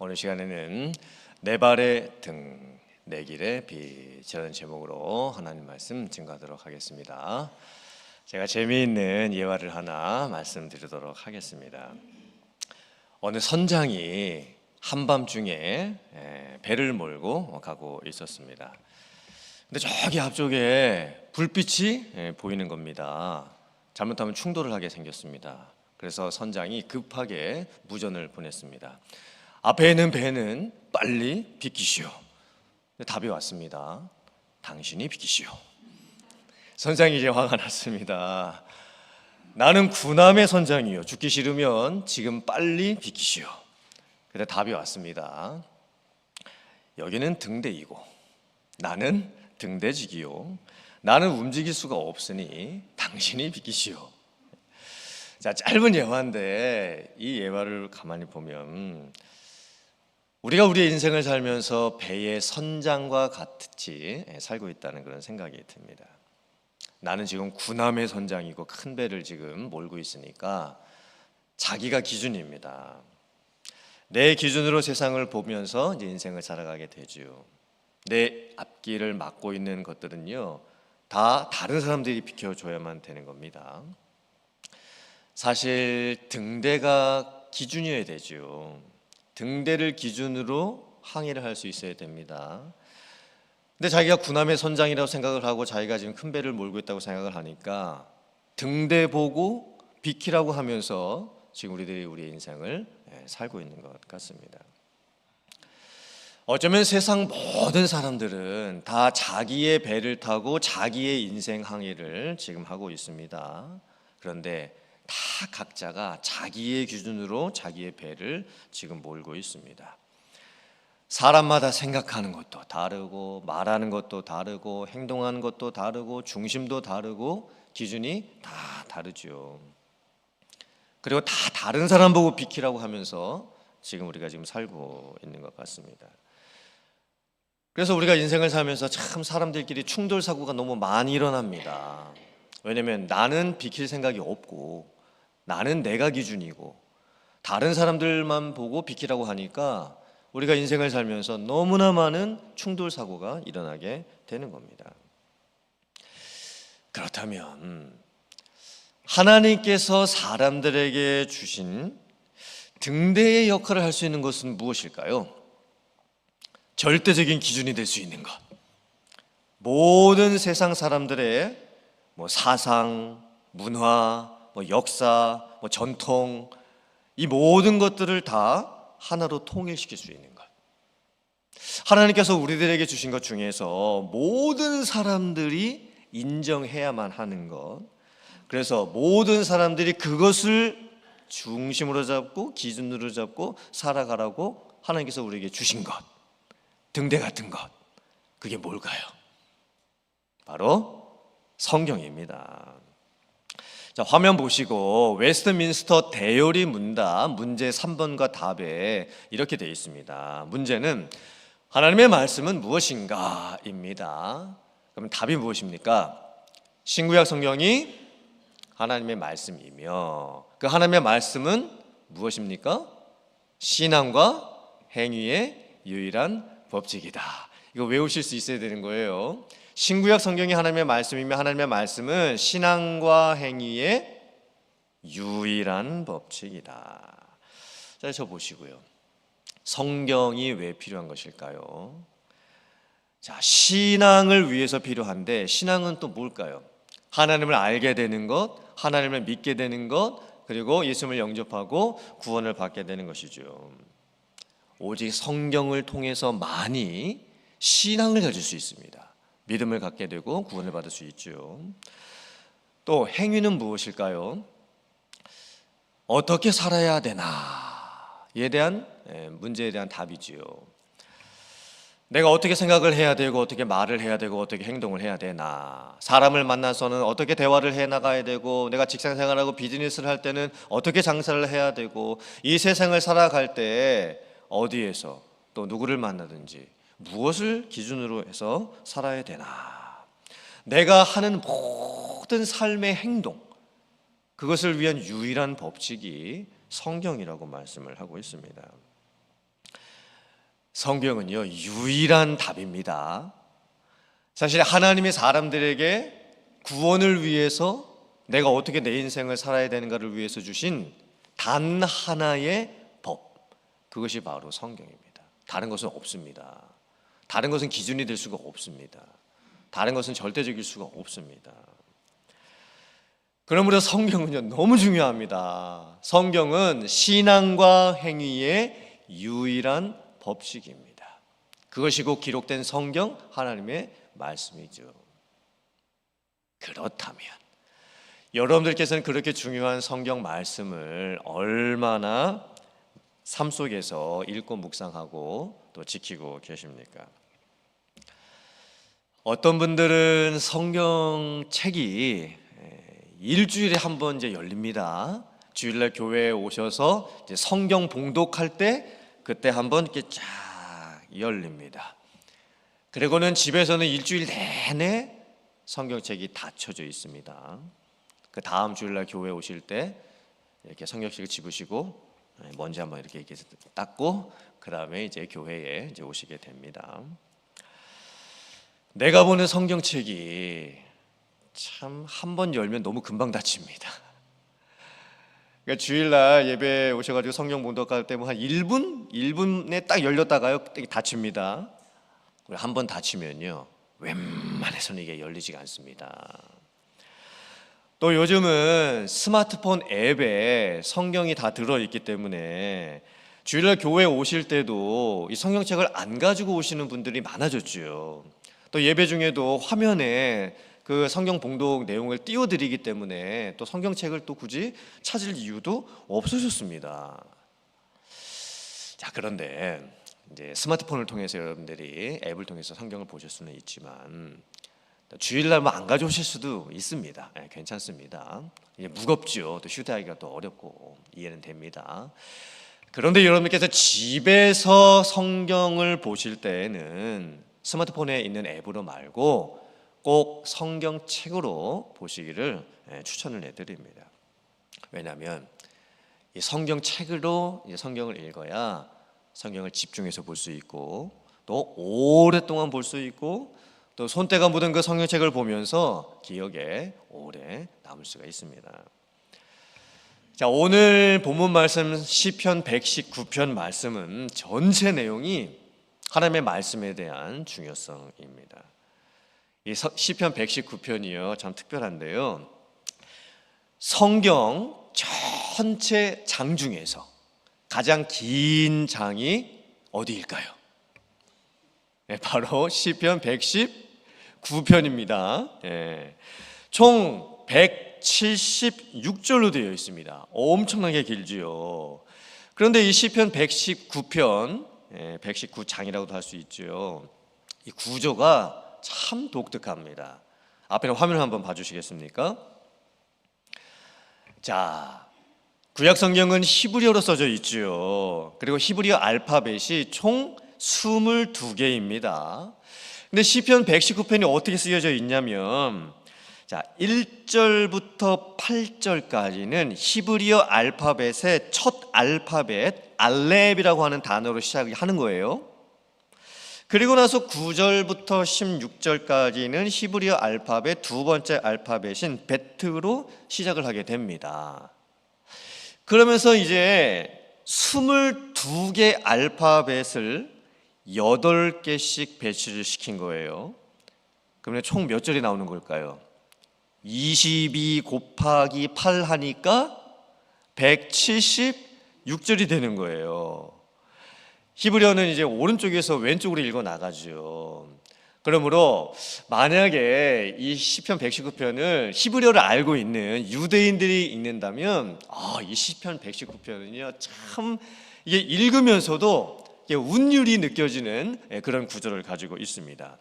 오늘 시간에는 내 발의 등, 내 길의 빛이라는 제목으로 하나님 말씀 증거하도록 하겠습니다. 제가 재미있는 예화를 하나 말씀드리도록 하겠습니다. 어느 선장이 한밤중에 배를 몰고 가고 있었습니다. 근데 저기 앞쪽에 불빛이 보이는 겁니다. 잘못하면 충돌을 하게 생겼습니다. 그래서 선장이 급하게 무전을 보냈습니다. 앞에 있는 배는 빨리 비키시오. 답이 왔습니다. 당신이 비키시오. 선장이 이제 화가 났습니다. 나는 군함의 선장이요, 죽기 싫으면 지금 빨리 비키시오. 근데 답이 왔습니다. 여기는 등대이고 나는 등대직이요, 나는 움직일 수가 없으니 당신이 비키시오. 자, 짧은 예화인데 이 예화를 가만히 보면 우리가 우리의 인생을 살면서 배의 선장과 같이 살고 있다는 그런 생각이 듭니다. 나는 지금 군함의 선장이고 큰 배를 지금 몰고 있으니까 자기가 기준입니다. 내 기준으로 세상을 보면서 이제 인생을 살아가게 되죠. 내 앞길을 막고 있는 것들은요, 다 다른 사람들이 비켜줘야만 되는 겁니다. 사실 등대가 기준이어야 되죠. 등대를 기준으로 항해를 할 수 있어야 됩니다. 근데 자기가 군함의 선장이라고 생각을 하고 자기가 지금 큰 배를 몰고 있다고 생각을 하니까 등대 보고 비키라고 하면서 지금 우리들이 우리의 인생을 살고 있는 것 같습니다. 어쩌면 세상 모든 사람들은 다 자기의 배를 타고 자기의 인생 항해를 지금 하고 있습니다. 그런데 다 각자가 자기의 기준으로 자기의 배를 지금 몰고 있습니다. 사람마다 생각하는 것도 다르고 말하는 것도 다르고 행동하는 것도 다르고 중심도 다르고 기준이 다 다르죠. 그리고 다 다른 사람 보고 비키라고 하면서 지금 우리가 지금 살고 있는 것 같습니다. 그래서 우리가 인생을 살면서 참 사람들끼리 충돌 사고가 너무 많이 일어납니다. 왜냐하면 나는 비킬 생각이 없고 나는 내가 기준이고 다른 사람들만 보고 비키라고 하니까 우리가 인생을 살면서 너무나 많은 충돌 사고가 일어나게 되는 겁니다. 그렇다면 하나님께서 사람들에게 주신 등대의 역할을 할 수 있는 것은 무엇일까요? 절대적인 기준이 될 수 있는 것. 모든 세상 사람들의 사상, 문화, 역사, 전통, 이 모든 것들을 다 하나로 통일시킬 수 있는 것. 하나님께서 우리들에게 주신 것 중에서 모든 사람들이 인정해야만 하는 것, 그래서 모든 사람들이 그것을 중심으로 잡고 기준으로 잡고 살아가라고 하나님께서 우리에게 주신 것, 등대 같은 것, 그게 뭘까요? 바로 성경입니다. 자, 화면 보시고 웨스트민스터 대요리 문답 문제 3번과 답에 이렇게 되어 있습니다. 문제는 하나님의 말씀은 무엇인가? 입니다. 그럼 답이 무엇입니까? 신구약 성경이 하나님의 말씀이며 그 하나님의 말씀은 무엇입니까? 신앙과 행위의 유일한 법칙이다. 이거 외우실 수 있어야 되는 거예요. 신구약 성경이 하나님의 말씀이며 하나님의 말씀은 신앙과 행위의 유일한 법칙이다. 자, 저 보시고요. 성경이 왜 필요한 것일까요? 자, 신앙을 위해서 필요한데 신앙은 또 뭘까요? 하나님을 알게 되는 것, 하나님을 믿게 되는 것, 그리고 예수님을 영접하고 구원을 받게 되는 것이죠. 오직 성경을 통해서 많이 신앙을 가질 수 있습니다. 믿음을 갖게 되고 구원을 받을 수 있죠. 또 행위는 무엇일까요? 어떻게 살아야 되나에 대한 문제에 대한 답이지요. 내가 어떻게 생각을 해야 되고 어떻게 말을 해야 되고 어떻게 행동을 해야 되나, 사람을 만나서는 어떻게 대화를 해나가야 되고 내가 직장생활하고 비즈니스를 할 때는 어떻게 장사를 해야 되고 이 세상을 살아갈 때 어디에서 또 누구를 만나든지 무엇을 기준으로 해서 살아야 되나, 내가 하는 모든 삶의 행동, 그것을 위한 유일한 법칙이 성경이라고 말씀을 하고 있습니다. 성경은요, 유일한 답입니다. 사실 하나님이 사람들에게 구원을 위해서 내가 어떻게 내 인생을 살아야 되는가를 위해서 주신 단 하나의 법, 그것이 바로 성경입니다. 다른 것은 없습니다. 다른 것은 기준이 될 수가 없습니다. 다른 것은 절대적일 수가 없습니다. 그러므로 성경은요, 너무 중요합니다. 성경은 신앙과 행위의 유일한 법칙입니다. 그것이 곧 기록된 성경, 하나님의 말씀이죠. 그렇다면 여러분들께서는 그렇게 중요한 성경 말씀을 얼마나 삶 속에서 읽고 묵상하고 또 지키고 계십니까? 어떤 분들은 성경책이 일주일에 한 번 이제 열립니다. 주일날 교회에 오셔서 이제 성경 봉독할 때 그때 한번 이렇게 쫙 열립니다. 그리고는 집에서는 일주일 내내 성경책이 닫혀져 있습니다. 그 다음 주일날 교회 오실 때 이렇게 성경책을 집으시고 먼지 한번 이렇게 닦고 그 다음에 이제 교회에 이제 오시게 됩니다. 내가 보는 성경책이 참 한 번 열면 너무 금방 닫힙니다. 그러니까 주일날 예배 오셔가지고 성경 봉독할 때 한 1분에 딱 열렸다가요 닫힙니다. 한 번 닫히면요 웬만해서는 이게 열리지가 않습니다. 또 요즘은 스마트폰 앱에 성경이 다 들어있기 때문에 주일날 교회 오실 때도 이 성경책을 안 가지고 오시는 분들이 많아졌죠. 또 예배 중에도 화면에 그 성경 봉독 내용을 띄워드리기 때문에 또 성경책을 또 굳이 찾을 이유도 없어졌습니다. 자, 그런데 이제 스마트폰을 통해서 여러분들이 앱을 통해서 성경을 보실 수는 있지만 주일날 뭐 안 가져오실 수도 있습니다. 괜찮습니다. 이제 무겁죠. 또 휴대하기가 또 어렵고 이해는 됩니다. 그런데 여러분께서 집에서 성경을 보실 때에는 스마트폰에 있는 앱으로 말고 꼭 성경책으로 보시기를 추천을 해드립니다. 왜냐하면 이 성경책으로 이제 성경을 읽어야 성경을 집중해서 볼 수 있고 또 오랫동안 볼 수 있고 또 손때가 묻은 그 성경책을 보면서 기억에 오래 남을 수가 있습니다. 자, 오늘 본문 말씀 시편 119편 말씀은 전체 내용이 하나님의 말씀에 대한 중요성입니다. 이 시편 119편이요 참 특별한데요. 성경 전체 장 중에서 가장 긴 장이 어디일까요? 네, 바로 시편 119편입니다. 총 176절로 되어 있습니다. 엄청나게 길지요. 그런데 이 시편 119편, 119장이라고도 할 수 있죠. 이 구조가 참 독특합니다. 앞에 화면을 한번 봐주시겠습니까? 자, 구약 성경은 히브리어로 써져 있죠. 그리고 히브리어 알파벳이 총 22개입니다. 근데 시편 119편이 어떻게 쓰여져 있냐면 자, 1절부터 8절까지는 히브리어 알파벳의 첫 알파벳 알렙이라고 하는 단어로 시작하는 거예요. 그리고 나서 9절부터 16절까지는 히브리어 알파벳 두 번째 알파벳인 베트로 시작을 하게 됩니다. 그러면서 이제 22개 알파벳을 8개씩 배치를 시킨 거예요. 그러면 총 몇 절이 나오는 걸까요? 22 곱하기 8 하니까 176절이 되는 거예요. 히브리어는 이제 오른쪽에서 왼쪽으로 읽어 나가죠. 그러므로 만약에 이 시편 119편을 히브리어를 알고 있는 유대인들이 읽는다면 이 시편 119편은요 참 이게 읽으면서도 운율이 느껴지는 그런 구조를 가지고 있습니다.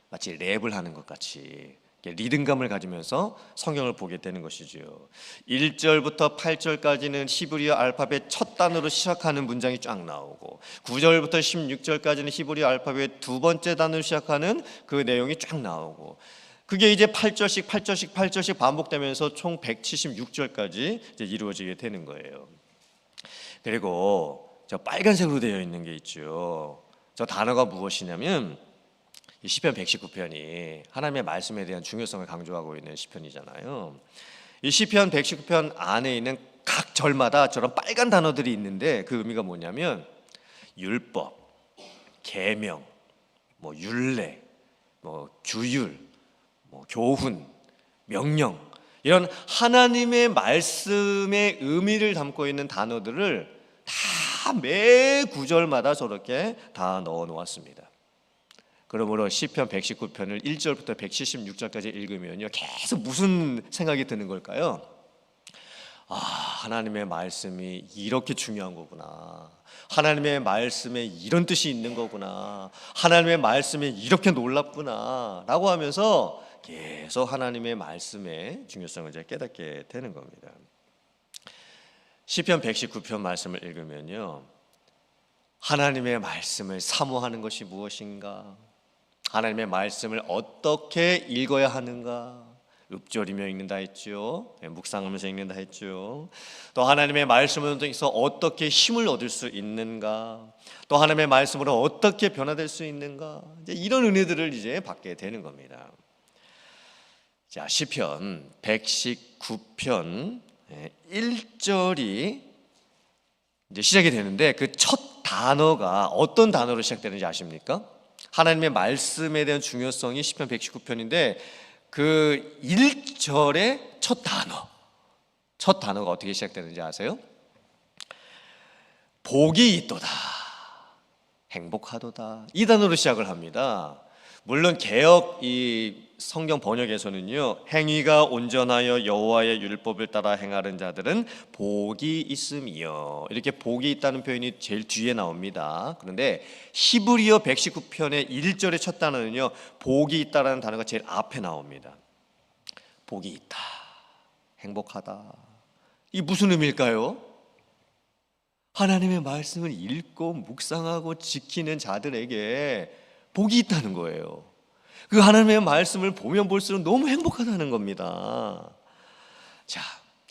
마치 랩을 하는 것 같이 리듬감을 가지면서 성경을 보게 되는 것이죠. 1절부터 8절까지는 히브리어 알파벳 첫 단어로 시작하는 문장이 쫙 나오고 9절부터 16절까지는 히브리어 알파벳 두 번째 단어로 시작하는 그 내용이 쫙 나오고 그게 이제 8절씩 반복되면서 총 176절까지 이제 이루어지게 되는 거예요. 그리고 저 빨간색으로 되어 있는 게 있죠. 저 단어가 무엇이냐면 이 시편 119편이 하나님의 말씀에 대한 중요성을 강조하고 있는 시편이잖아요. 이 시편 119편 안에 있는 각 절마다 저런 빨간 단어들이 있는데 그 의미가 뭐냐면 율법, 계명, 뭐 율례, 뭐 규율, 뭐 교훈, 명령, 이런 하나님의 말씀의 의미를 담고 있는 단어들을 다 매 구절마다 저렇게 다 넣어 놓았습니다. 그러므로 시편 119편을 1절부터 176절까지 읽으면요, 계속 무슨 생각이 드는 걸까요? 아, 하나님의 말씀이 이렇게 중요한 거구나. 하나님의 말씀에 이런 뜻이 있는 거구나. 하나님의 말씀이 이렇게 놀랍구나 라고 하면서 계속 하나님의 말씀의 중요성을 이제 깨닫게 되는 겁니다. 시편 119편 말씀을 읽으면요, 하나님의 말씀을 사모하는 것이 무엇인가, 하나님의 말씀을 어떻게 읽어야 하는가, 읊조리며 읽는다 했죠. 묵상하면서 읽는다 했죠. 또 하나님의 말씀을 통해서 어떻게 힘을 얻을 수 있는가, 또 하나님의 말씀으로 어떻게 변화될 수 있는가, 이제 이런 은혜들을 이제 받게 되는 겁니다. 자, 시편 119편 1절이 이제 시작이 되는데 그 첫 단어가 어떤 단어로 시작되는지 아십니까? 하나님의 말씀에 대한 중요성이 시편 119편인데 그 1절의 첫 단어가 어떻게 시작되는지 아세요? 복이 있도다, 행복하도다, 이 단어로 시작을 합니다. 물론 개역 이 성경 번역에서는요, 행위가 온전하여 여호와의 율법을 따라 행하는 자들은 복이 있음이요, 이렇게 복이 있다는 표현이 제일 뒤에 나옵니다. 그런데 히브리어 119편의 1절의 첫 단어는요, 복이 있다라는 단어가 제일 앞에 나옵니다. 복이 있다, 행복하다, 이게 무슨 의미일까요? 하나님의 말씀을 읽고 묵상하고 지키는 자들에게 복이 있다는 거예요. 그 하나님의 말씀을 보면 볼수록 너무 행복하다는 겁니다. 자,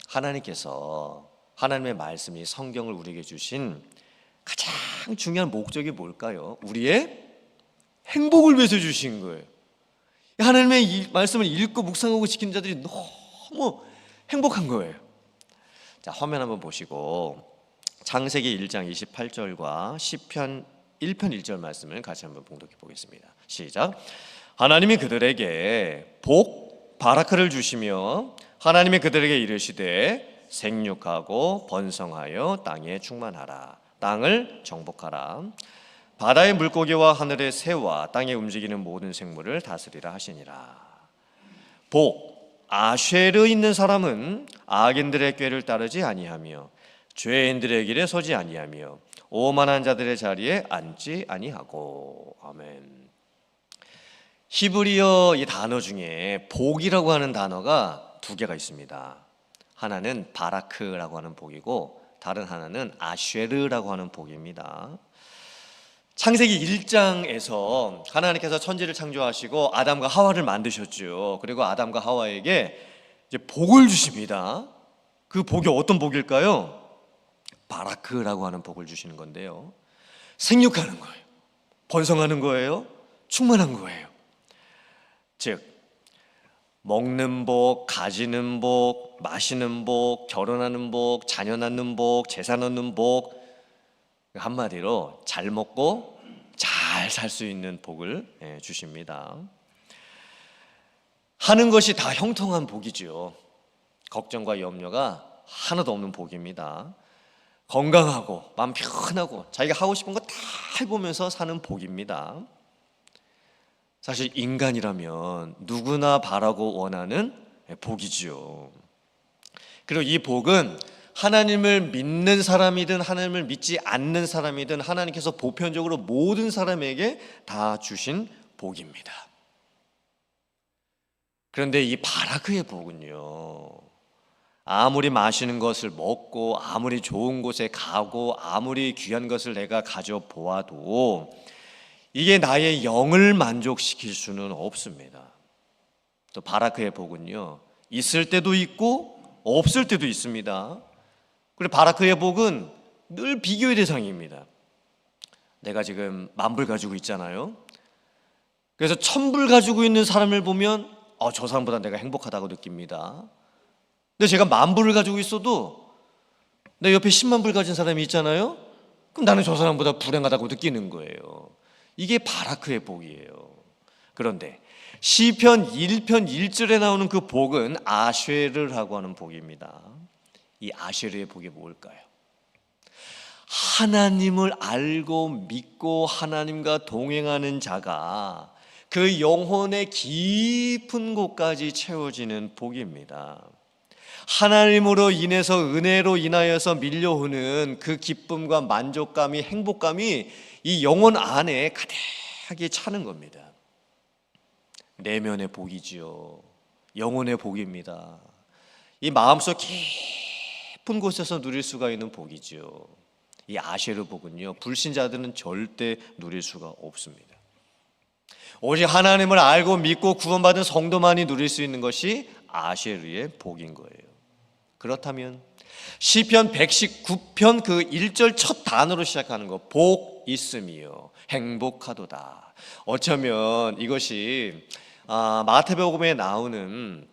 하나님께서 하나님의 말씀이 성경을 우리에게 주신 가장 중요한 목적이 뭘까요? 우리의 행복을 위해서 주신 거예요. 하나님의 이 말씀을 읽고 묵상하고 지키는 자들이 너무 행복한 거예요. 자, 화면 한번 보시고 창세기 1장 28절과 시편 1편 1절 말씀을 같이 한번 봉독해 보겠습니다. 시작. 하나님이 그들에게 복 바라크를 주시며 하나님이 그들에게 이르시되 생육하고 번성하여 땅에 충만하라, 땅을 정복하라, 바다의 물고기와 하늘의 새와 땅에 움직이는 모든 생물을 다스리라 하시니라. 복, 아쉐르 있는 사람은 악인들의 꾀를 따르지 아니하며 죄인들의 길에 서지 아니하며 오만한 자들의 자리에 앉지 아니하고. 아멘. 히브리어 이 단어 중에 복이라고 하는 단어가 두 개가 있습니다. 하나는 바라크라고 하는 복이고 다른 하나는 아쉐르라고 하는 복입니다. 창세기 1장에서 하나님께서 천지를 창조하시고 아담과 하와를 만드셨죠. 그리고 아담과 하와에게 이제 복을 주십니다. 그 복이 어떤 복일까요? 바라크라고 하는 복을 주시는 건데요, 생육하는 거예요, 번성하는 거예요, 충만한 거예요. 즉 먹는 복, 가지는 복, 마시는 복, 결혼하는 복, 자녀 낳는 복, 재산 얻는 복, 한마디로 잘 먹고 잘 살 수 있는 복을 주십니다. 하는 것이 다 형통한 복이죠. 걱정과 염려가 하나도 없는 복입니다. 건강하고 마음 편하고 자기가 하고 싶은 거 다 해보면서 사는 복입니다. 사실 인간이라면 누구나 바라고 원하는 복이지요. 그리고 이 복은 하나님을 믿는 사람이든 하나님을 믿지 않는 사람이든 하나님께서 보편적으로 모든 사람에게 다 주신 복입니다. 그런데 이 바라크의 복은요, 아무리 맛있는 것을 먹고 아무리 좋은 곳에 가고 아무리 귀한 것을 내가 가져보아도 이게 나의 영을 만족시킬 수는 없습니다. 또 바라크의 복은요, 있을 때도 있고 없을 때도 있습니다. 그리고 바라크의 복은 늘 비교의 대상입니다. 내가 지금 10,000불 가지고 있잖아요. 그래서 1,000불 가지고 있는 사람을 보면 저 사람보다 내가 행복하다고 느낍니다. 근데 제가 10,000불을 가지고 있어도 내 옆에 10만 불 가진 사람이 있잖아요. 그럼 나는 저 사람보다 불행하다고 느끼는 거예요. 이게 바라크의 복이에요. 그런데 시편 1편 1절에 나오는 그 복은 아쉐르라고 하는 복입니다. 이 아쉐르의 복이 뭘까요? 하나님을 알고 믿고 하나님과 동행하는 자가 그 영혼의 깊은 곳까지 채워지는 복입니다. 하나님으로 인해서 은혜로 인하여서 밀려오는 그 기쁨과 만족감이 행복감이 이 영혼 안에 가득하게 차는 겁니다. 내면의 복이지요. 영혼의 복입니다. 이 마음속 깊은 곳에서 누릴 수가 있는 복이지요. 이 아쉐르 복은요, 불신자들은 절대 누릴 수가 없습니다. 오직 하나님을 알고 믿고 구원받은 성도만이 누릴 수 있는 것이 아쉐르의 복인 거예요. 그렇다면 시편 119편 그 1절 첫 단어로 시작하는 거, 복 있음이요 행복하도다. 어쩌면 이것이 마태복음에 나오는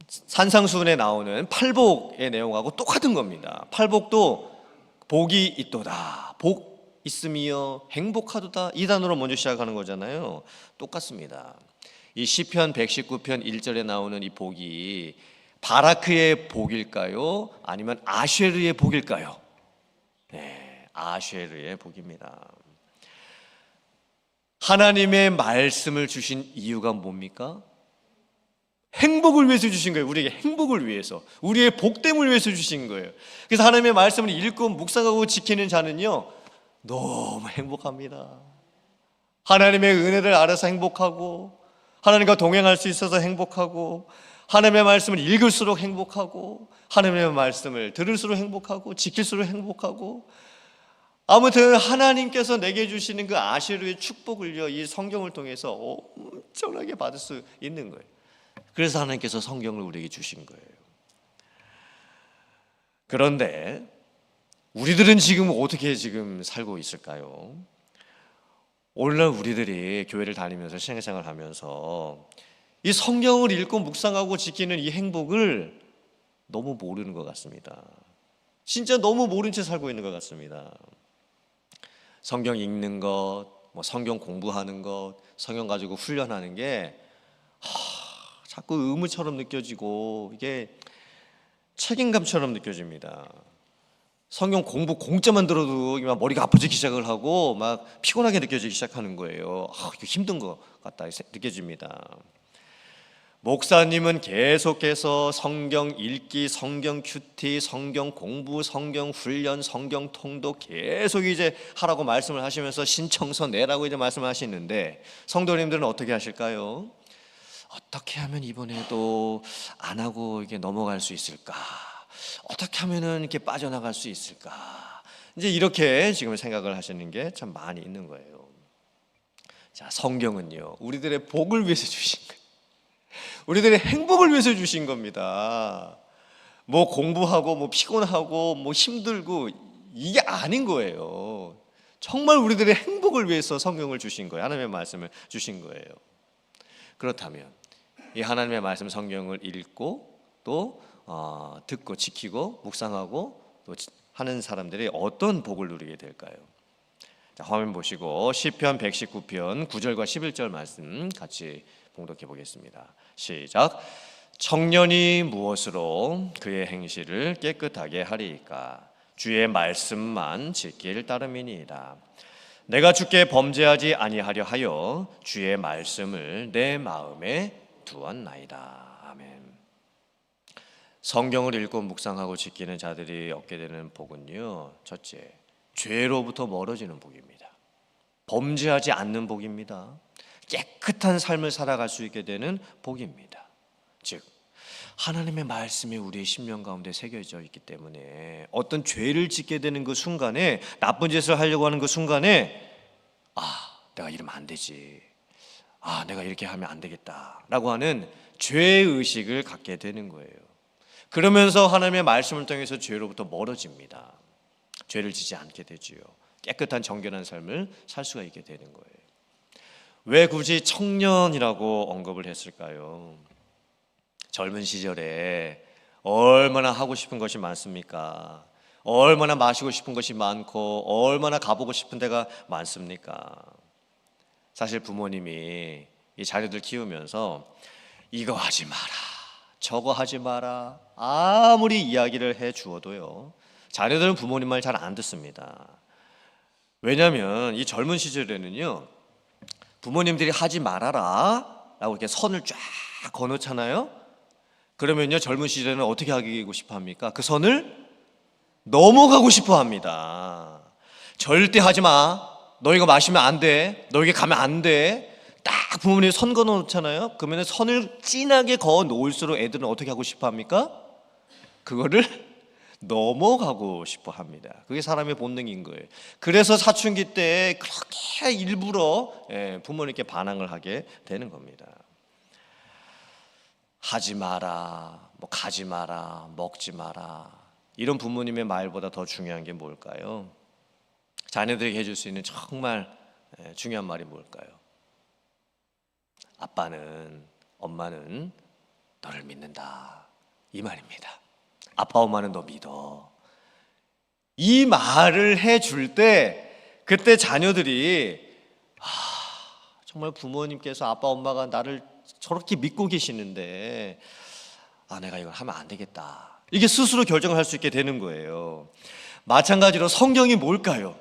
산상수훈에 나오는 팔복의 내용하고 똑같은 겁니다. 팔복도 복이 있도다, 복 있음이요 행복하도다, 이 단어로 먼저 시작하는 거잖아요. 똑같습니다. 이 시편 119편 1절에 나오는 이 복이 바라크의 복일까요? 아니면 아쉐르의 복일까요? 네, 아쉐르의 복입니다. 하나님의 말씀을 주신 이유가 뭡니까? 행복을 위해서 주신 거예요. 우리에게 행복을 위해서, 우리의 복됨을 위해서 주신 거예요. 그래서 하나님의 말씀을 읽고 묵상하고 지키는 자는요 너무 행복합니다. 하나님의 은혜를 알아서 행복하고, 하나님과 동행할 수 있어서 행복하고, 하나님의 말씀을 읽을수록 행복하고, 하나님의 말씀을 들을수록 행복하고, 지킬수록 행복하고, 아무튼 하나님께서 내게 주시는 그 아쉐르의 축복을요 이 성경을 통해서 엄청나게 받을 수 있는 거예요. 그래서 하나님께서 성경을 우리에게 주신 거예요. 그런데 우리들은 지금 어떻게 지금 살고 있을까요? 오늘날 우리들이 교회를 다니면서 신앙생활을 하면서 이 성경을 읽고 묵상하고 지키는 이 행복을 너무 모르는 것 같습니다. 진짜 너무 모른 채 살고 있는 것 같습니다. 성경 읽는 것, 성경 공부하는 것, 성경 가지고 훈련하는 게 자꾸 의무처럼 느껴지고 이게 책임감처럼 느껴집니다. 성경 공부 공짜만 들어도 머리가 아파지기 시작을 하고 막 피곤하게 느껴지기 시작하는 거예요. 이거 힘든 것 같다 느껴집니다. 목사님은 계속해서 성경 읽기, 성경 큐티, 성경 공부, 성경 훈련, 성경 통독 계속 이제 하라고 말씀을 하시면서 신청서 내라고 이제 말씀을 하시는데, 성도님들은 어떻게 하실까요? 어떻게 하면 이번에도 안 하고 이게 넘어갈 수 있을까? 어떻게 하면은 이렇게 빠져나갈 수 있을까? 이제 이렇게 지금 생각을 하시는 게 참 많이 있는 거예요. 자, 성경은요 우리들의 복을 위해서 주신 거예요. 우리들의 행복을 위해서 주신 겁니다. 공부하고 피곤하고 힘들고 이게 아닌 거예요. 정말 우리들의 행복을 위해서 성경을 주신 거예요. 하나님의 말씀을 주신 거예요. 그렇다면 이 하나님의 말씀 성경을 읽고 또 듣고 지키고 묵상하고 또 하는 사람들이 어떤 복을 누리게 될까요? 자, 화면 보시고 시편 119편 9절과 11절 말씀 같이 봉독해 보겠습니다. 시작. 청년이 무엇으로 그의 행실을 깨끗하게 하리이까? 주의 말씀만 지킬 따름이니이다. 내가 주께 범죄하지 아니하려 하여 주의 말씀을 내 마음에 두었나이다. 아멘. 성경을 읽고 묵상하고 지키는 자들이 얻게 되는 복은요, 첫째, 죄로부터 멀어지는 복입니다. 범죄하지 않는 복입니다. 깨끗한 삶을 살아갈 수 있게 되는 복입니다. 즉 하나님의 말씀이 우리의 심령 가운데 새겨져 있기 때문에 어떤 죄를 짓게 되는 그 순간에, 나쁜 짓을 하려고 하는 그 순간에 내가 이러면 안 되지, 내가 이렇게 하면 안 되겠다라고 하는 죄의식을 갖게 되는 거예요. 그러면서 하나님의 말씀을 통해서 죄로부터 멀어집니다. 죄를 지지 않게 되지요. 깨끗한 정결한 삶을 살 수가 있게 되는 거예요. 왜 굳이 청년이라고 언급을 했을까요? 젊은 시절에 얼마나 하고 싶은 것이 많습니까? 얼마나 마시고 싶은 것이 많고 얼마나 가보고 싶은 데가 많습니까? 사실 부모님이 이 자녀들 키우면서 이거 하지 마라, 저거 하지 마라 아무리 이야기를 해 주어도요, 자녀들은 부모님 말 잘 안 듣습니다. 왜냐하면 이 젊은 시절에는요, 부모님들이 하지 말아라 라고 이렇게 선을 쫙 거놓잖아요. 그러면요, 젊은 시절에는 어떻게 하고 싶어 합니까? 그 선을 넘어가고 싶어 합니다. 절대 하지 마, 너 이거 마시면 안 돼, 너 여기 가면 안 돼, 딱 부모님이 선 그어 놓잖아요. 그러면 선을 진하게 그어 놓을수록 애들은 어떻게 하고 싶어 합니까? 그거를 넘어가고 싶어 합니다. 그게 사람의 본능인 거예요. 그래서 사춘기 때 그렇게 일부러 부모님께 반항을 하게 되는 겁니다. 하지 마라, 뭐 가지 마라, 먹지 마라, 이런 부모님의 말보다 더 중요한 게 뭘까요? 자녀들에게 해줄 수 있는 정말 중요한 말이 뭘까요? 아빠는, 엄마는 너를 믿는다, 이 말입니다. 아빠 엄마는 너 믿어. 이 말을 해줄 때 그때 자녀들이 정말 부모님께서, 아빠 엄마가 나를 저렇게 믿고 계시는데 내가 이걸 하면 안 되겠다, 이게 스스로 결정을 할 수 있게 되는 거예요. 마찬가지로 성경이 뭘까요?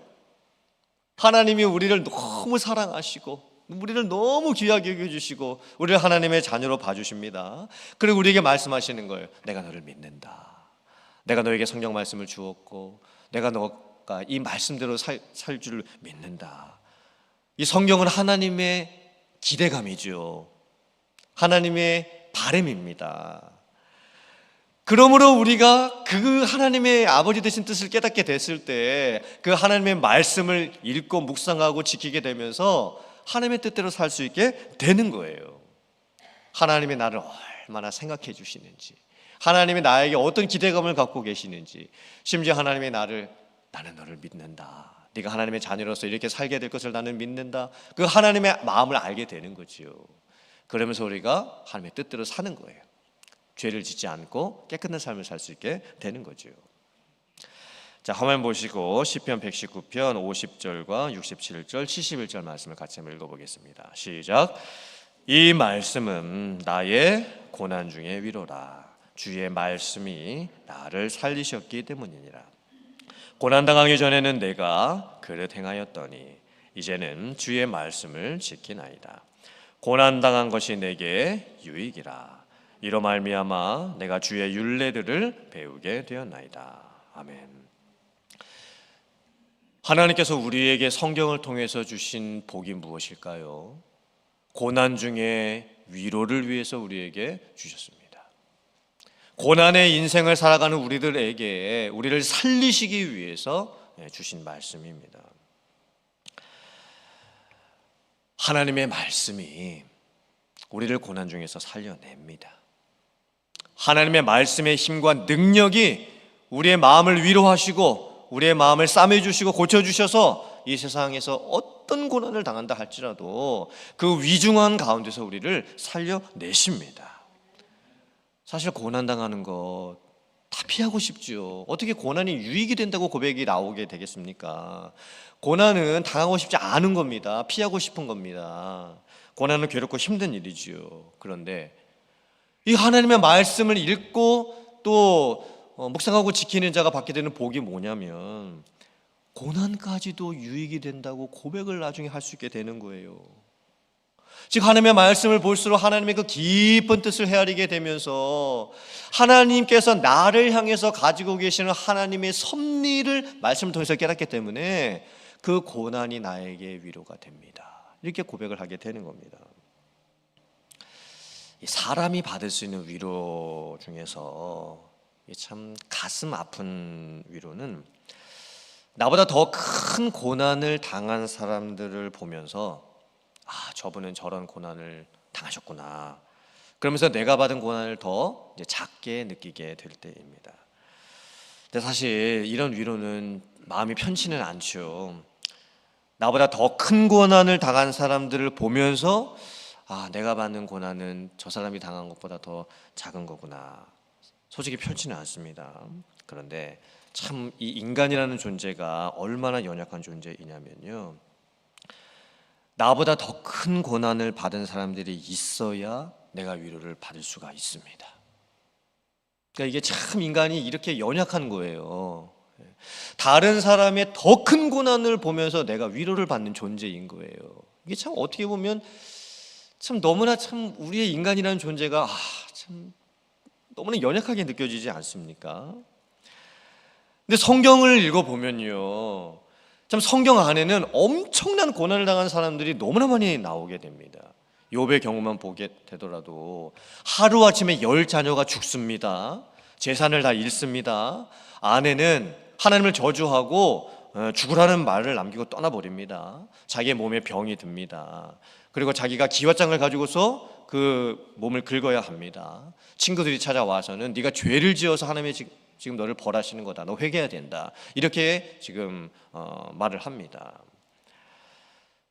하나님이 우리를 너무 사랑하시고 우리를 너무 귀하게 여겨주시고 우리를 하나님의 자녀로 봐주십니다. 그리고 우리에게 말씀하시는 거예요. 내가 너를 믿는다, 내가 너에게 성경 말씀을 주었고 내가 너가 이 말씀대로 살 줄 믿는다. 이 성경은 하나님의 기대감이죠. 하나님의 바람입니다. 그러므로 우리가 그 하나님의 아버지 되신 뜻을 깨닫게 됐을 때 그 하나님의 말씀을 읽고 묵상하고 지키게 되면서 하나님의 뜻대로 살 수 있게 되는 거예요. 하나님이 나를 얼마나 생각해 주시는지, 하나님이 나에게 어떤 기대감을 갖고 계시는지, 심지어 하나님이 나는 너를 믿는다, 네가 하나님의 자녀로서 이렇게 살게 될 것을 나는 믿는다, 그 하나님의 마음을 알게 되는 거지요. 그러면서 우리가 하나님의 뜻대로 사는 거예요. 죄를 짓지 않고 깨끗한 삶을 살 수 있게 되는 거죠. 자, 화면 보시고 시편 119편 50절과 67절, 71절 말씀을 같이 한번 읽어보겠습니다. 시작. 이 말씀은 나의 고난 중의 위로라. 주의 말씀이 나를 살리셨기 때문이니라. 고난당하기 전에는 내가 그릇 행하였더니 이제는 주의 말씀을 지키나이다. 고난당한 것이 내게 유익이라. 이로 말미암아 내가 주의 율례들을 배우게 되었나이다. 아멘. 하나님께서 우리에게 성경을 통해서 주신 복이 무엇일까요? 고난 중에 위로를 위해서 우리에게 주셨습니다. 고난의 인생을 살아가는 우리들에게 우리를 살리시기 위해서 주신 말씀입니다. 하나님의 말씀이 우리를 고난 중에서 살려냅니다. 하나님의 말씀의 힘과 능력이 우리의 마음을 위로하시고 우리의 마음을 싸매주시고 고쳐주셔서 이 세상에서 어떤 고난을 당한다 할지라도 그 위중한 가운데서 우리를 살려내십니다. 사실 고난당하는 것 다 피하고 싶죠. 어떻게 고난이 유익이 된다고 고백이 나오게 되겠습니까? 고난은 당하고 싶지 않은 겁니다. 피하고 싶은 겁니다. 고난은 괴롭고 힘든 일이지요. 그런데 이 하나님의 말씀을 읽고 또 묵상하고 지키는 자가 받게 되는 복이 뭐냐면 고난까지도 유익이 된다고 고백을 나중에 할 수 있게 되는 거예요. 즉 하나님의 말씀을 볼수록 하나님의 그 깊은 뜻을 헤아리게 되면서 하나님께서 나를 향해서 가지고 계시는 하나님의 섭리를 말씀을 통해서 깨닫기 때문에 그 고난이 나에게 위로가 됩니다. 이렇게 고백을 하게 되는 겁니다. 사람이 받을 수 있는 위로 중에서 참 가슴 아픈 위로는 나보다 더 큰 고난을 당한 사람들을 보면서 저분은 저런 고난을 당하셨구나, 그러면서 내가 받은 고난을 더 이제 작게 느끼게 될 때입니다. 근데 사실 이런 위로는 마음이 편치는 않죠. 나보다 더 큰 고난을 당한 사람들을 보면서 내가 받는 고난은 저 사람이 당한 것보다 더 작은 거구나. 솔직히 편치는 않습니다. 그런데 참 이 인간이라는 존재가 얼마나 연약한 존재이냐면요, 나보다 더 큰 고난을 받은 사람들이 있어야 내가 위로를 받을 수가 있습니다. 그러니까 이게 참 인간이 이렇게 연약한 거예요. 다른 사람의 더 큰 고난을 보면서 내가 위로를 받는 존재인 거예요. 이게 참 어떻게 보면 참 너무나 참 우리의 인간이라는 존재가 참 너무나 연약하게 느껴지지 않습니까? 근데 성경을 읽어보면요, 참 성경 안에는 엄청난 고난을 당한 사람들이 너무나 많이 나오게 됩니다. 욥의 경우만 보게 되더라도 하루아침에 10자녀가 죽습니다. 재산을 다 잃습니다. 아내는 하나님을 저주하고 죽으라는 말을 남기고 떠나버립니다. 자기의 몸에 병이 듭니다. 그리고 자기가 기왓장을 가지고서 그 몸을 긁어야 합니다. 친구들이 찾아와서는 네가 죄를 지어서 하나님이 지금 너를 벌하시는 거다. 너 회개해야 된다. 이렇게 지금 말을 합니다.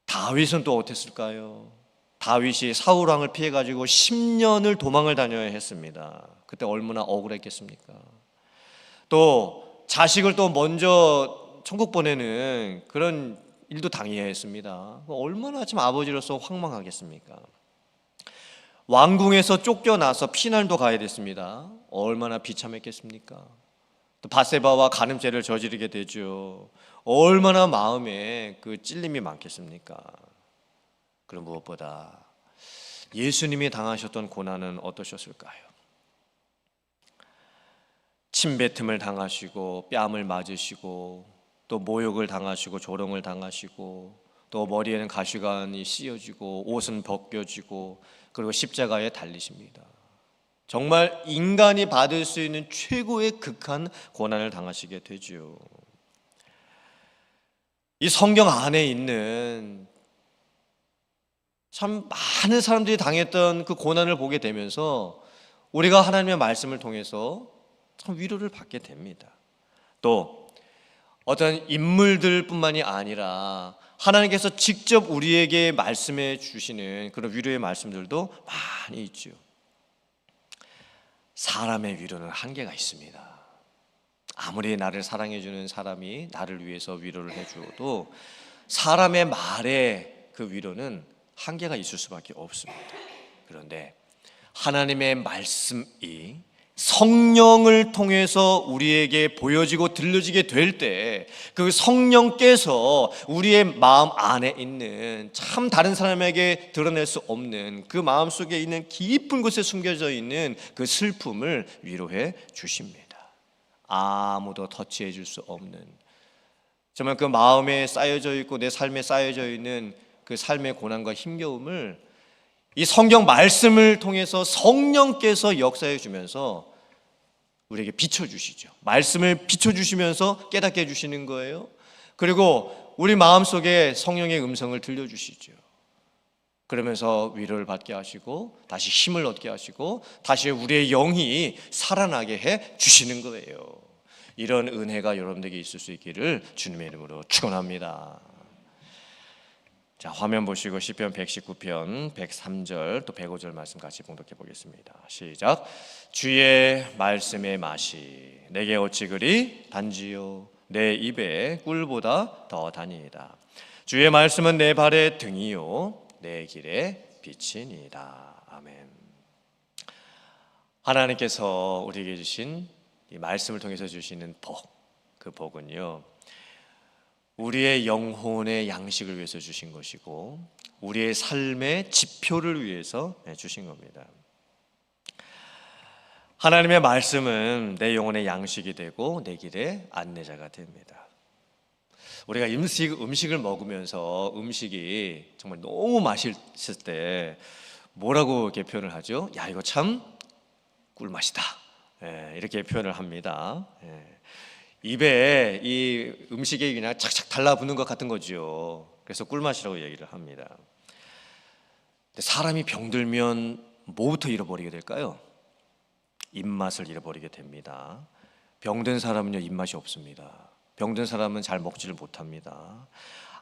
다윗은 또 어땠을까요? 다윗이 사울 왕을 피해 가지고 10년을 도망을 다녀야 했습니다. 그때 얼마나 억울했겠습니까? 또 자식을 또 먼저 천국 보내는 그런 일도 당해야 했습니다. 얼마나 참 아버지로서 황망하겠습니까? 왕궁에서 쫓겨나서 피난도 가야 됐습니다. 얼마나 비참했겠습니까? 또 바세바와 간음죄를 저지르게 되죠. 얼마나 마음에 그 찔림이 많겠습니까? 그럼 무엇보다 예수님이 당하셨던 고난은 어떠셨을까요? 침뱉음을 당하시고 뺨을 맞으시고 또 모욕을 당하시고 조롱을 당하시고 또 머리에는 가시관이 씌어지고 옷은 벗겨지고 그리고 십자가에 달리십니다. 정말 인간이 받을 수 있는 최고의 극한 고난을 당하시게 되죠. 이 성경 안에 있는 참 많은 사람들이 당했던 그 고난을 보게 되면서 우리가 하나님의 말씀을 통해서 참 위로를 받게 됩니다. 또 어떤 인물들뿐만이 아니라 하나님께서 직접 우리에게 말씀해 주시는 그런 위로의 말씀들도 많이 있죠. 사람의 위로는 한계가 있습니다. 아무리 나를 사랑해 주는 사람이 나를 위해서 위로를 해주어도 사람의 말에 그 위로는 한계가 있을 수밖에 없습니다. 그런데 하나님의 말씀이 성령을 통해서 우리에게 보여지고 들려지게 될 때 그 성령께서 우리의 마음 안에 있는 참 다른 사람에게 드러낼 수 없는 그 마음 속에 있는 깊은 곳에 숨겨져 있는 그 슬픔을 위로해 주십니다. 아무도 터치해 줄 수 없는, 정말 그 마음에 쌓여져 있고 내 삶에 쌓여져 있는 그 삶의 고난과 힘겨움을 이 성경 말씀을 통해서 성령께서 역사해 주면서 우리에게 비춰주시죠. 말씀을 비춰주시면서 깨닫게 해주시는 거예요. 그리고 우리 마음속에 성령의 음성을 들려주시죠. 그러면서 위로를 받게 하시고 다시 힘을 얻게 하시고 다시 우리의 영이 살아나게 해 주시는 거예요. 이런 은혜가 여러분들에게 있을 수 있기를 주님의 이름으로 축원합니다. 자, 화면 보시고 시편 119편 103절 또 105절 말씀 같이 봉독해 보겠습니다. 시작. 주의 말씀의 맛이 내게 어찌 그리 단지요 내 입에 꿀보다 더 다니이다. 주의 말씀은 내 발의 등이요 내 길의 빛이니이다. 아멘. 하나님께서 우리에게 주신 이 말씀을 통해서 주시는 복, 그 복은요, 우리의 영혼의 양식을 위해서 주신 것이고 우리의 삶의 지표를 위해서 주신 겁니다. 하나님의 말씀은 내 영혼의 양식이 되고 내 길의 안내자가 됩니다. 우리가 음식을 먹으면서 음식이 정말 너무 맛있을 때 뭐라고 이렇게 표현을 하죠? 야, 이거 참 꿀맛이다. 이렇게 표현을 합니다. 입에 이 음식이 그냥 착착 달라붙는 것 같은 거죠. 그래서 꿀맛이라고 얘기를 합니다. 근데 사람이 병들면 뭐부터 잃어버리게 될까요? 입맛을 잃어버리게 됩니다. 병든 사람은요 입맛이 없습니다. 병든 사람은 잘 먹지를 못합니다.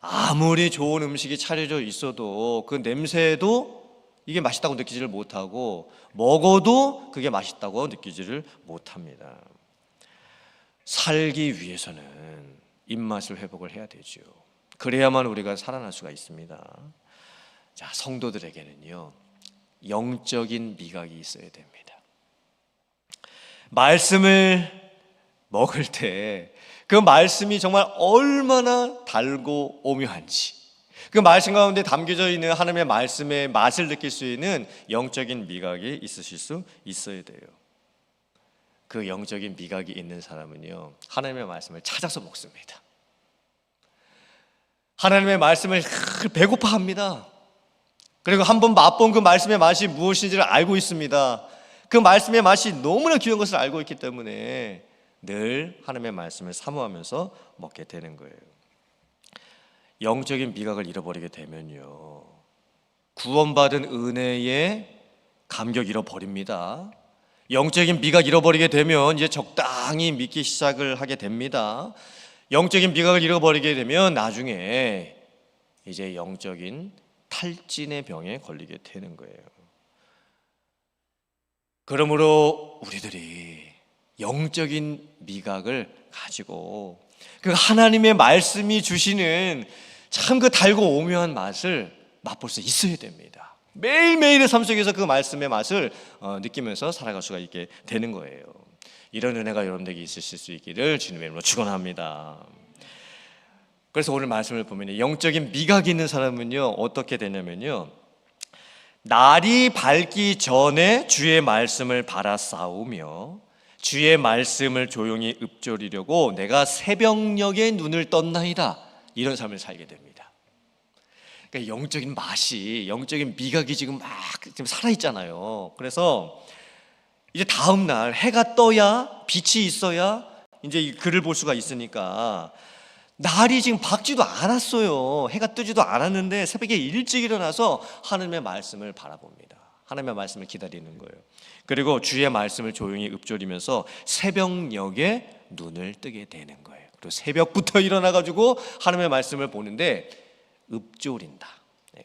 아무리 좋은 음식이 차려져 있어도 그 냄새도 이게 맛있다고 느끼지를 못하고 먹어도 그게 맛있다고 느끼지를 못합니다. 살기 위해서는 입맛을 회복을 해야 되죠. 그래야만 우리가 살아날 수가 있습니다. 자, 성도들에게는요 영적인 미각이 있어야 됩니다. 말씀을 먹을 때 그 말씀이 정말 얼마나 달고 오묘한지, 그 말씀 가운데 담겨져 있는 하나님의 말씀의 맛을 느낄 수 있는 영적인 미각이 있으실 수 있어야 돼요. 그 영적인 미각이 있는 사람은요 하나님의 말씀을 찾아서 먹습니다. 하나님의 말씀을 배고파합니다. 그리고 한번 맛본 그 말씀의 맛이 무엇인지를 알고 있습니다. 그 말씀의 맛이 너무나 귀한 것을 알고 있기 때문에 늘 하나님의 말씀을 사모하면서 먹게 되는 거예요. 영적인 미각을 잃어버리게 되면요 구원받은 은혜의 감격 잃어버립니다. 영적인 미각 잃어버리게 되면 이제 적당히 믿기 시작을 하게 됩니다. 영적인 미각을 잃어버리게 되면 나중에 이제 영적인 탈진의 병에 걸리게 되는 거예요. 그러므로 우리들이 영적인 미각을 가지고 그 하나님의 말씀이 주시는 참 그 달고 오묘한 맛을 맛볼 수 있어야 됩니다. 매일매일의 삶 속에서 그 말씀의 맛을 느끼면서 살아갈 수가 있게 되는 거예요. 이런 은혜가 여러분들에게 있으실 수 있기를 주님의 이름으로 축원합니다. 그래서 오늘 말씀을 보면 영적인 미각이 있는 사람은요 어떻게 되냐면요 날이 밝기 전에 주의 말씀을 바라싸우며 주의 말씀을 조용히 읊조리려고 내가 새벽녘에 눈을 떴나이다, 이런 삶을 살게 됩니다. 그러니까 영적인 맛이, 영적인 미각이 지금 살아있잖아요. 그래서 이제 다음 날 해가 떠야, 빛이 있어야 이제 이 글을 볼 수가 있으니까 날이 지금 밝지도 않았어요. 해가 뜨지도 않았는데 새벽에 일찍 일어나서 하나님의 말씀을 바라봅니다. 하나님의 말씀을 기다리는 거예요. 그리고 주의 말씀을 조용히 읊조리면서 새벽녘에 눈을 뜨게 되는 거예요. 그리고 새벽부터 일어나가지고 하나님의 말씀을 보는데 읊조린다,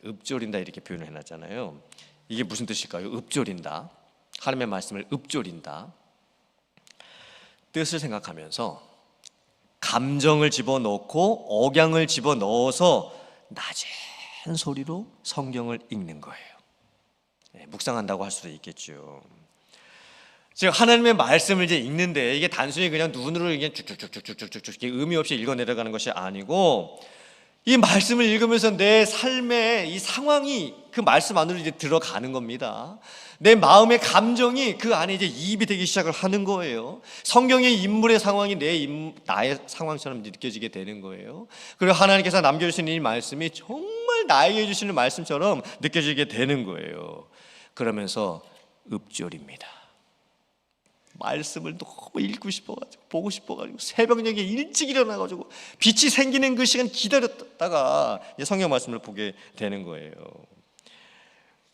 읊조린다 이렇게 표현을 해놨잖아요. 이게 무슨 뜻일까요? 읊조린다, 하나님의 말씀을 읊조린다. 뜻을 생각하면서 감정을 집어넣고 억양을 집어넣어서 낮은 소리로 성경을 읽는 거예요. 묵상한다고 할 수도 있겠죠. 즉 하나님의 말씀을 이제 읽는데 이게 단순히 그냥 눈으로 그냥 쭉쭉쭉쭉쭉쭉 의미 없이 읽어 내려가는 것이 아니고 이 말씀을 읽으면서 내 삶의 이 상황이 그 말씀 안으로 이제 들어가는 겁니다. 내 마음의 감정이 그 안에 이제 이입이 되기 시작을 하는 거예요. 성경의 인물의 상황이 나의 상황처럼 느껴지게 되는 거예요. 그리고 하나님께서 남겨주신 이 말씀이 정말 나에게 주시는 말씀처럼 느껴지게 되는 거예요. 그러면서 읊조립니다. 말씀을 너무 읽고 싶어가지고 보고 싶어가지고 새벽녘에 일찍 일어나가지고 빛이 생기는 그 시간 기다렸다가 성경 말씀을 보게 되는 거예요.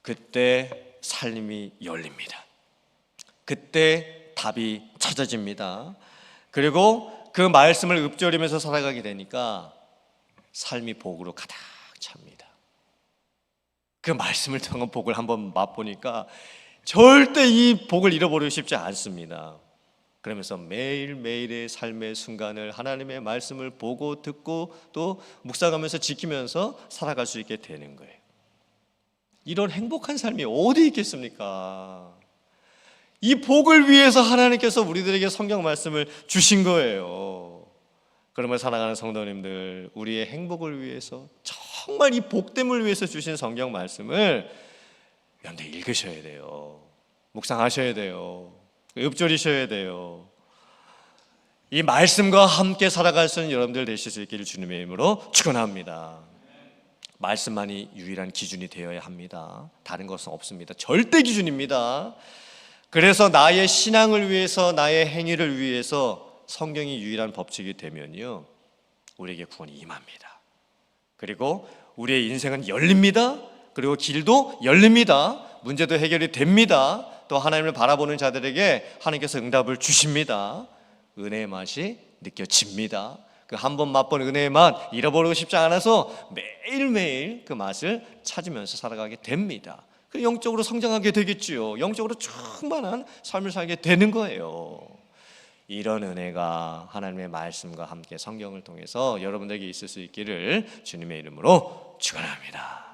그때 삶이 열립니다. 그때 답이 찾아집니다. 그리고 그 말씀을 읊조리면서 살아가게 되니까 삶이 복으로 가득 찹니다. 그 말씀을 통한 복을 한번 맛보니까 절대 이 복을 잃어버리고 싶지 않습니다. 그러면서 매일매일의 삶의 순간을 하나님의 말씀을 보고 듣고 또 묵상하면서 지키면서 살아갈 수 있게 되는 거예요. 이런 행복한 삶이 어디 있겠습니까? 이 복을 위해서 하나님께서 우리들에게 성경 말씀을 주신 거예요. 그러면 사랑하는 성도님들, 우리의 행복을 위해서 정말 이 복됨을 위해서 주신 성경 말씀을 여러분들 읽으셔야 돼요. 묵상하셔야 돼요. 읊조리셔야 돼요. 이 말씀과 함께 살아갈 수 있는 여러분들 되실 수 있기를 주님의 이름으로 축원합니다. 말씀만이 유일한 기준이 되어야 합니다. 다른 것은 없습니다. 절대 기준입니다. 그래서 나의 신앙을 위해서, 나의 행위를 위해서 성경이 유일한 법칙이 되면요, 우리에게 구원이 임합니다. 그리고 우리의 인생은 열립니다. 그리고 길도 열립니다. 문제도 해결이 됩니다. 또 하나님을 바라보는 자들에게 하나님께서 응답을 주십니다. 은혜의 맛이 느껴집니다. 그 한 번 맛본 은혜의 맛 잃어버리고 싶지 않아서 매일매일 그 맛을 찾으면서 살아가게 됩니다. 그 영적으로 성장하게 되겠지요. 영적으로 충만한 삶을 살게 되는 거예요. 이런 은혜가 하나님의 말씀과 함께 성경을 통해서 여러분들에게 있을 수 있기를 주님의 이름으로 축원합니다.